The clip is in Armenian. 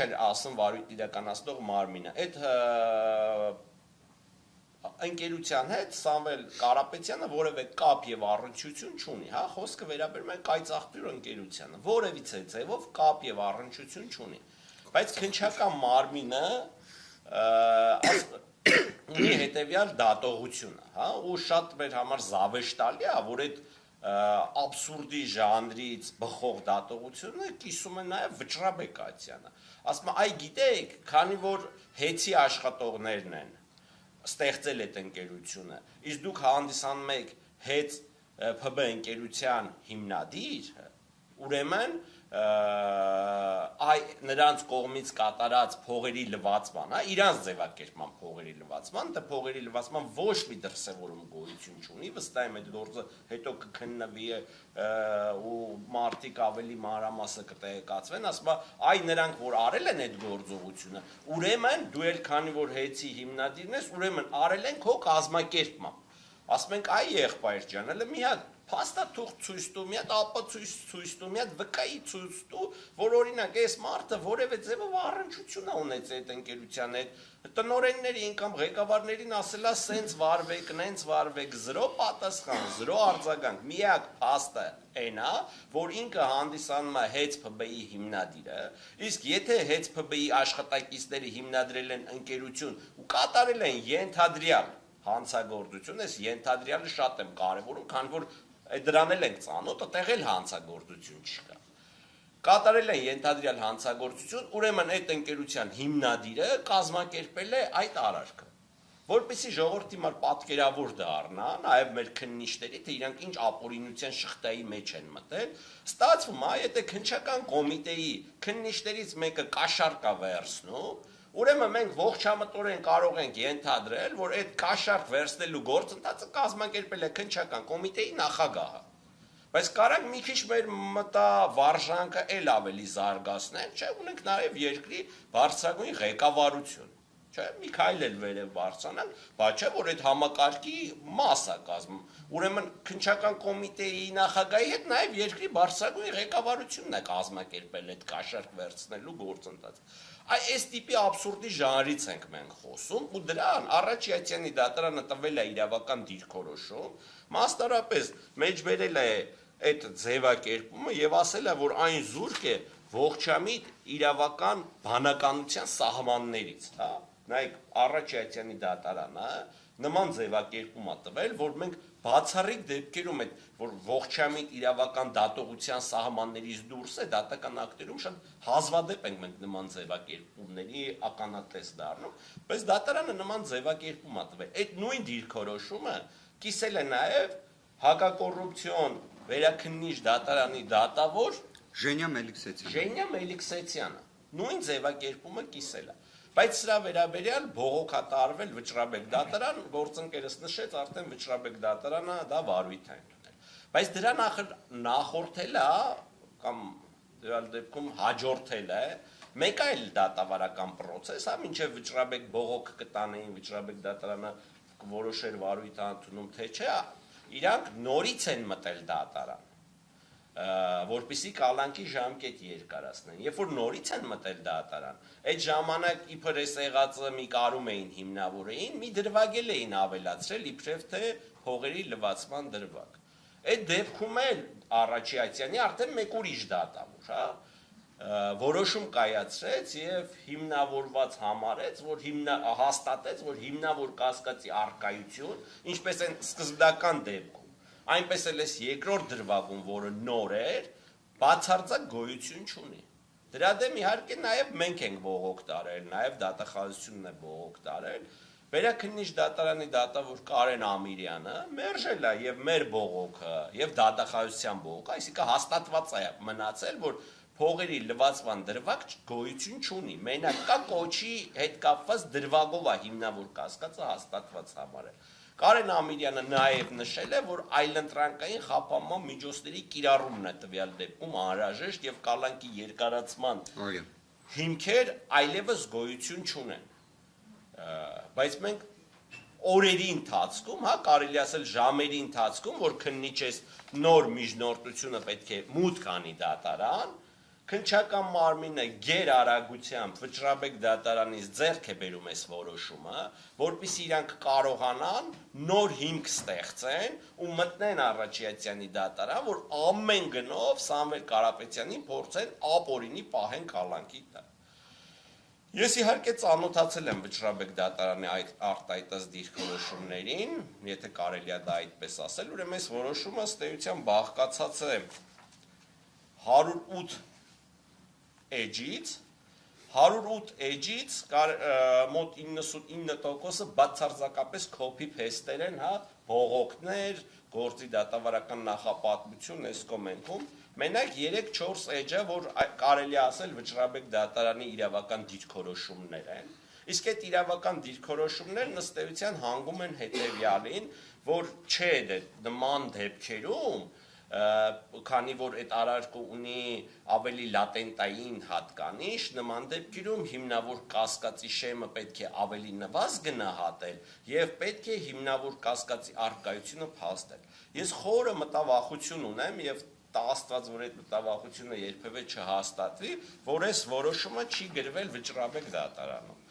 էր ասում վարույթ իրականացնող մարմինը, այդ ընկերության հետ Սամվել Կարապետյանը որևէ կապ եւ առնչություն չունի, հա, խոսքը վերաբերում է կայծաղբյուր ընկերությանը, որևիցե ձևով կապ եւ առնչություն չունի, բայց քննչական մարմինը ունի հետեւյալ դատողությունը, հա, ու շատ մեր համար զավեշտալի է, որ այդ абսուրդի ժանրից բխող դատողությունը կիսում է նաև Վճռաբեկ Աթյանը, ասում է, այ գիտեք, քանի որ հեծի աշխատողներն են ստեղծել այդ ընկերությունը, իսկ դուք հանդիսանում եք հեծ ՓԲ ընկերության հիմնադիր, ուրեմն նրանց կողմից կատարած փողերի լվացման, հա, իրանց ձևակերպման փողերի լվացման, դա փողերի լվացման ոչ մի դրսևորում գոյություն չունի, վստահ եմ այդ գործը հետո կքննվի ու մարդիկ ավելի մանրամասը կտեղեկացվեն, ասում է, այ նրանք որ արել են այդ գործողությունը, ուրեմն դու էլ քանի որ հեծի հիմնադիրն ես, ուրեմն արել են քո կազմակերպմամբ, ասում ենք, այ եղբայր ջան, հələ մի հատ փաստաթուղթ ցույց տու, մի հատ ապացույց ցույց տու, մի հատ վկայի ցույց տու, որ օրինակ այս մարդը որևէ ձևով առնչություն է ունեցել այդ ընկերության հետ, տնօրեններին կամ ղեկավարներին ասելա սենց վարվեք, նենց վարվեք, 0 պատասխան, 0 արձագանք, միակ փաստը այն է, որ ինքը հանդիսանում է հեծ ՓԲ-ի հիմնադիրը, իսկ եթե հեծ ՓԲ-ի աշխատակիցները հիմնադրել են ընկերություն ու կատարել են ենթադրյալ հանցագործություն, այս ենթադրյալը շատ եմ կարևորում, քանի որ դրան էլ ենք ծանոթ, այդտեղ էլ հանցագործություն չկա։ Կատարել են ենթադրյալ հանցագործություն, ուրեմն այդ ընկերության հիմնադիրը կազմակերպել է այդ արարքը, որպեսզի ժողովրդի համար պատկերավոր դառնա, նաև մեր քննիչների, թե իրանք ինչ ապօրինության շղթայի մեջ են մտել, ստացվում է, եթե քննչական կոմիտեի քննիչներից մեկը կաշառք է վերցնում, ուրեմն մենք ողջամտորեն կարող ենք ենթադրել, որ այդ կաշառք վերցնելու գործընթացը կազմակերպել է քննչական կոմիտեի նախագահը։ Բայց կարանք մի քիչ մեր մտավարժանքը էլ ավելի զարգացնել, չէ, ունենք նաև երկրի բարձրագույն ղեկավարություն, չէ, մի քայլ էլ վերև բարձրանանք, բայց չէ, որ այդ համակարգի մաս է կազմում։ Ուրեմն քննչական կոմիտեի նախագահի հետ նաև երկրի բարձրագույն ղեկավարությունն է կազմակերպել այդ կաշառք վերցնելու գործընթացը։ Այս տիպի абսուրդի ժանրից ենք մենք խոսում ու դրան Արաչյանի դատարանը տվել է իրավական դիրքորոշում, մասնարապես մեջբերել է այդ ձևակերպումը եւ ասել է, որ այն զուրկ է ողջամիտ իրավական բանականության սահմաններից, հա, նայեք Արաչյանի դատարանը նման ձևակերպում է տվել, որ մենք բացառիկ դեպքերում այդ որ ողջամիտ իրավական դատողության սահմաններից դուրս է դատական ակտերում շատ հազվադեպ ենք մենք նման ձևակերպումների ականատես դառնում, բայց դատարանը նման ձևակերպում է տվել։ Այդ նույն դիրքորոշումը կիսել է նաև հակակոռուպցիոն վերաքննիչ դատարանի դատավոր Ժենյա Մելիքսեցյանը։ Ժենյա Մելիքսեցյանը նույն ձևակերպումը կիսել է։ Բայց սրա վերաբերյալ բողոք է տարվել Վճռաբեկ դատարան, գործընկերս նշեց, արդեն Վճռաբեկ դատարանը դա վարույթ է ընդունել։ Բայց դրան նախորդել է կամ դրալ դեպքում հաջորդել է մեկ այլ դատավարական process, հա, մինչև Վճռաբեկ բողոք կտանեին, Վճռաբեկ դատարանը որոշեր վարույթ ընդունում, թե չէ, իրանք նորից են մտել դատարան, որպեսզի կալանքի ժամկետ երկարացնեն։ Երբ որ նորից են մտել դատարան, այդ ժամանակ իբր էս եղածը մի կարում էին հիմնավորեին, մի դրվագել էին ավելացրել իբրև թե փողերի լվացման դրվագ։ Այդ դեպքում էլ Արաչյանի արդեն մեկ ուրիշ դատավոր, հա, որոշում կայացրեց եւ հիմնավորված համարեց, որ հաստատեց, որ հիմնավոր կասկածի առկայություն, ինչպես են սկզբնական դեպքում, այնպես էլ էս երկրորդ դրվագում, որը նոր էր, բացարձակ գոյություն չունի։ Դրա դեմ իհարկե նաև մենք ենք բողոք տարել, նաև դատախազությունն է բողոք տարել։ Վերաքննիչ դատարանի դատավոր Կարեն Ամիրյանը մերժել է եւ մեր բողոքը, եւ դատախազության բողոքը, այսինքն հաստատված է մնացել, որ փողերի լվացման դրվագ գոյություն չունի։ Մենակ կա կոչի հետ կապված դրվագով է հիմնավոր կասկածը հաստատված համարել։ Կարեն Ամիրյանը նաև նշել է, որ այլընտրանքային խափանման միջոցների կիրառումն է տվյալ դեպքում անհրաժեշտ եւ կալանքի երկարացման հիմքեր այլևս գոյություն չունեն։ Բայց մենք օրերի ընթացքում, հա, կարելի ասել ժամերի ընթացքում, որ քննիչես նոր միջնորդությունը պետք է մուտք անի դատարան, քննչական մարմինը գերարագությամբ վճռաբեկ դատարանից ձեռք է բերում այս որոշումը, որպեսզի իրանք կարողանան նոր հիմք ստեղծեն ու մտնեն Առաջիացյանի դատարան, որ ամեն գնով Սամվել Կարապետյանին փորձեն ապօրինի պահեն կալանքի տակ։ Ես իհարկե ծանոթացել եմ վճռաբեկ դատարանի այդ արտահայտած դիրքորոշումներին, եթե կարելի է դա այդպես ասել, ուրեմն այս որոշումը ըստ էության բաղկացած է 108 էջից, 108 էջից մոտ 99%-ը բացարձակապես copy-paste-եր են, հա, բողոքներ, գործի դատավարական նախապատմություն այս կոմենտում, մենակ 3-4 էջը, որ կարելի ասել վճռաբեկ դատարանի իրավական դիրքորոշումներ են, իսկ այդ իրավական դիրքորոշումներն ըստ էության հանգում են հետևյալին, որ չէ նման դեպքերում, քանի որ այդ արարքը ունի ավելի լատենտային հատկանիշ, նման դեպքերում հիմնավոր կասկածի շեմը պետք է ավելի նվազ գնահատել եւ պետք է հիմնավոր կասկածի առկայությունը փաստել։ Ես խորը մտավախություն ունեմ եւ տա Աստված, որ այդ մտավախությունը երբևէ չհաստատվի, որ այս որոշումը չի գրվել վճռաբեկ դատարանում։